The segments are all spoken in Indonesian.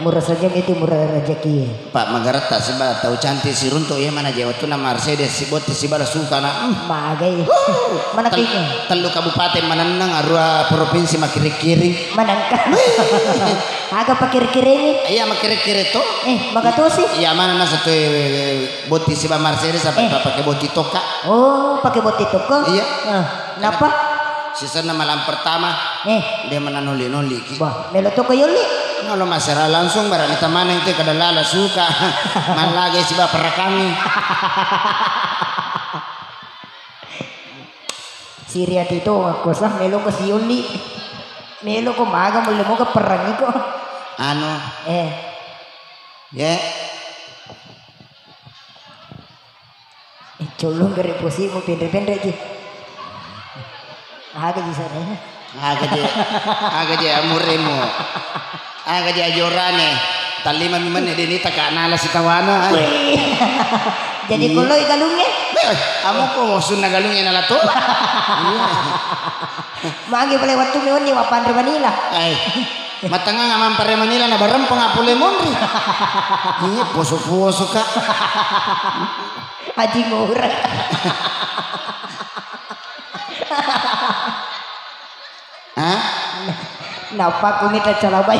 murah saja itu murah rezeki. Pak Magarata siba tahu cantik si runto ya mana Jawa tu nama Mercedes si boti si bala suka na. Magai. Mana kini? Telu kabupaten Mananang arua provinsi makiri-kiri. Manangka. Agak pakir-kiri ini. Iya makiri-kiri tu. Magatusi. Iya mana na satu boti si ba Mercedes sampai pakai boti toka. Oh, pakai boti toka. Iya. Kenapa? Season na malam pertama dia menanuli-nuli bah melo to kayo li ngalo masara langsung barang kita mana itu kadalala suka man lagi siba perakami Siria itu aku sah melo ko siuli melo ko maga mo mo ka perangi ko ano colong gari posi mo pendre-pendre ji Aga di sana. Aga je amuremo. Aga je ajorane. Talima mimane deni takanala si tawana. Jadi kulo igalungnya. Amo ko sunna galungnya na lato. Magi pala waktu meon ni wapan Manila. Ay. Matanga nga mampare Manila na barang pangapule monri. Iya poso-poso ka. Aji murah. Napa kumita calabay.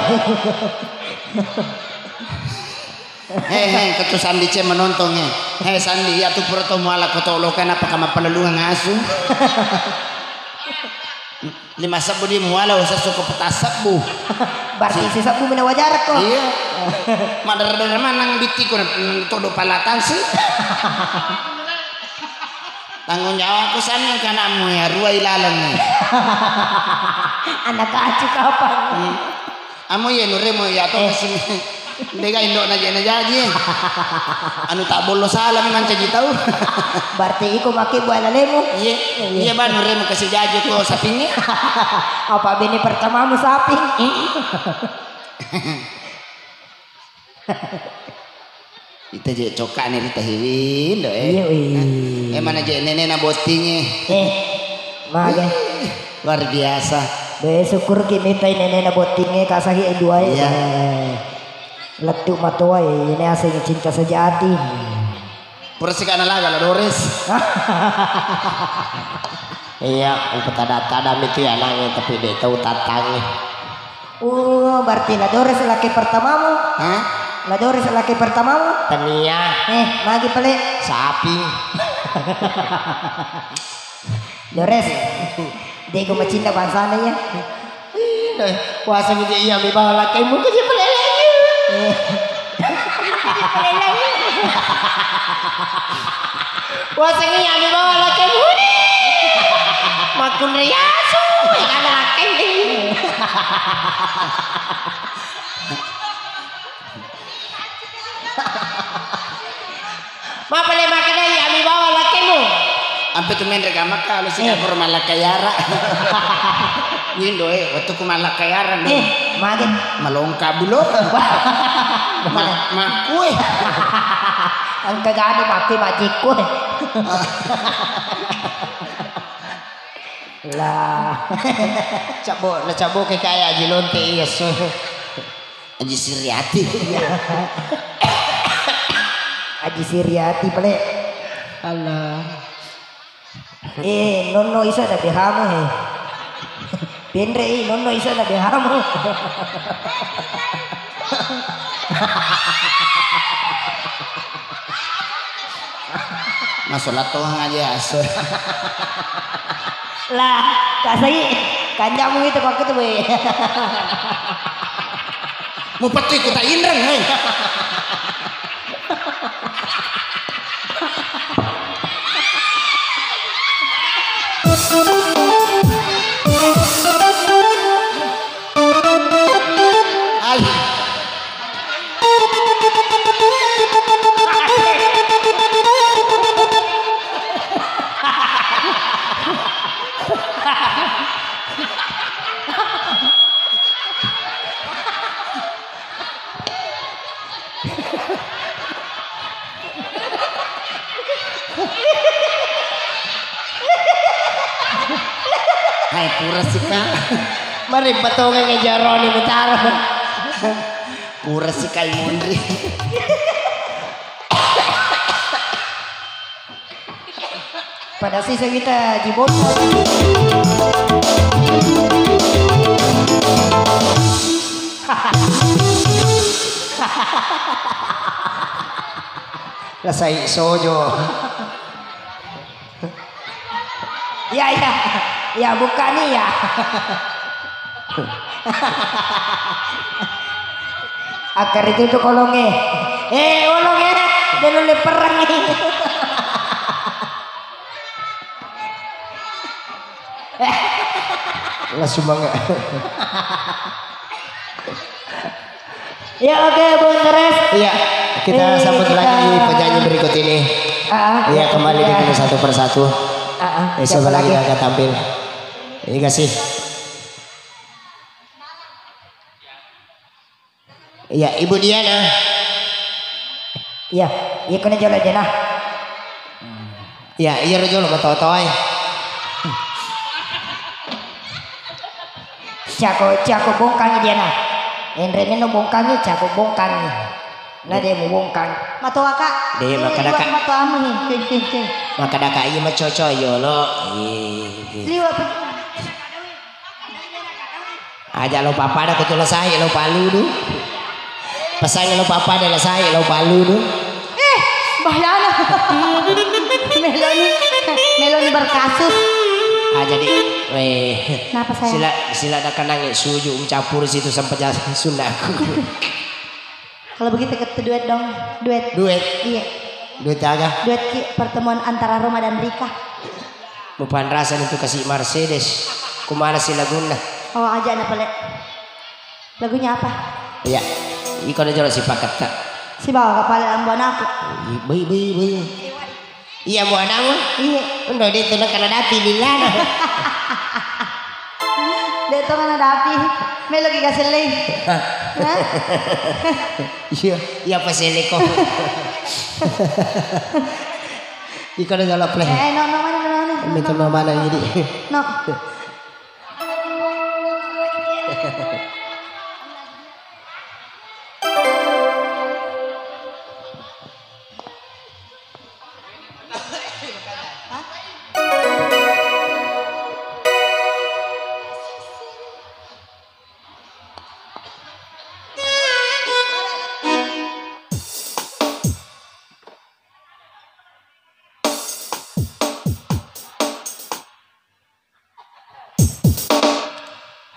Ketu Sandi ce menonton Sandi ya tu proto muala kotolokan apa kama palalungan asu. 5 sabu di muala usah suku petasap bu. Berarti si sabu mina wajar ko. Iya. Madar-dar manang biti ko todo palatan sih. Tanggung jawab ko sana yang kanamu ya ruai ilalang ni. Anak acu kapan? Amo ya nure mo ya to kasi dega indo na jadi. Anu tak bolo salah memang caji tahu. Berarti iko maki buala lemo. Iya ba nure mo kasi jaji ko saping ni. Apa bini pertamamu saping? Kita je cokak ni kita hiwin do mana je nenek na botingnya maga luar biasa be syukur kimi tay nenek na botingnya kasahi dua letu matua ini asing cinta sejati pursi kana laga la Doris iya untuk tada-tada itu ya nangis tapi dia tahu tatangnya berarti la Doris laki pertamamu La Doris laki pertamamu? Tania. Magi pale sapi. Doris, dia ko macinta bansana ya. Kuasa gitu iya mi bawa laki mu kasi pale lagi. Kuasa iya mi bawa laki mu ni. Makun riaso, kada laki ni. Ma pale makana ya mi bawa laki mu. Ampe tu men rega maka lu sing aku malakayara. Nindo waktu ku malakayara nih. Magen malongka bulo. Makue. Ang kagano maki majiko. Lah. Cabo kaya Aji Lonte iya so. Aji Siriati. Aji Siriati pale. Allah. Nono isa na bihamu Pendre nono isa na bihamu. Masalah toang aja aso. Lah, kasih kanjamu itu kok itu we. Mau pati kita inreng hei. Hai pura sih kak. Mari patungan ke Jaroni Betara. Kuras si Kai Mundri. Pada sisa kita jibon. Rasai sojo. Ya ya. Ya buka nih ya. Akar itu tuh kolongnya. Kolongnya dan oleh perang ini. Langsung banget. Ya oke Bung Teres. Iya, kita sambut lagi penyanyi berikut ini. Iya, kembali dengan satu persatu. Siapa lagi yang akan tampil? Iya kasih. Iya, Ibu Diana. Iya, iya kena jalan aja nah. Iya, iya rojo lo toy. Cako bongkang dia nah. Enrene no bongkangi, cako bongkang. Nah dia mau bongkang. Mato Kak. Dia makadaka. Mato amu nih. Makadaka iya mah coco yo lo. Liwat. Aja lo papa dah ketulah saya lo palu du. Pasal lo papa dah saya lo palu du. Bahyana. Meloni berkasus. Jadi Kenapa saya? sila dah kanang suju campur situ sampai jasa sundaku. Kalau begitu kita duet dong. Duet. Iya. Duet agak. Duet pertemuan antara Roma dan Rika. Mupan rasa itu kasih Mercedes. Kumana si laguna. Oh aja anak pelek. Lagunya apa? Iya. Iko na jalo si pakat ka. Si bawa kepala ang buwan ako. Bay. Iya buwan mo? Iya. Undo dito na kanadapi nila. Dito nga nadapi. May lagi ka sila eh. Iya pa sili ko. Iko na jalo play. No. Ito na mana ini. No.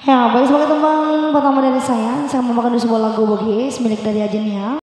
Ya, baik sebagai tembang pertama dari saya mau makan sebuah lagu bugis milik dari Ajenia.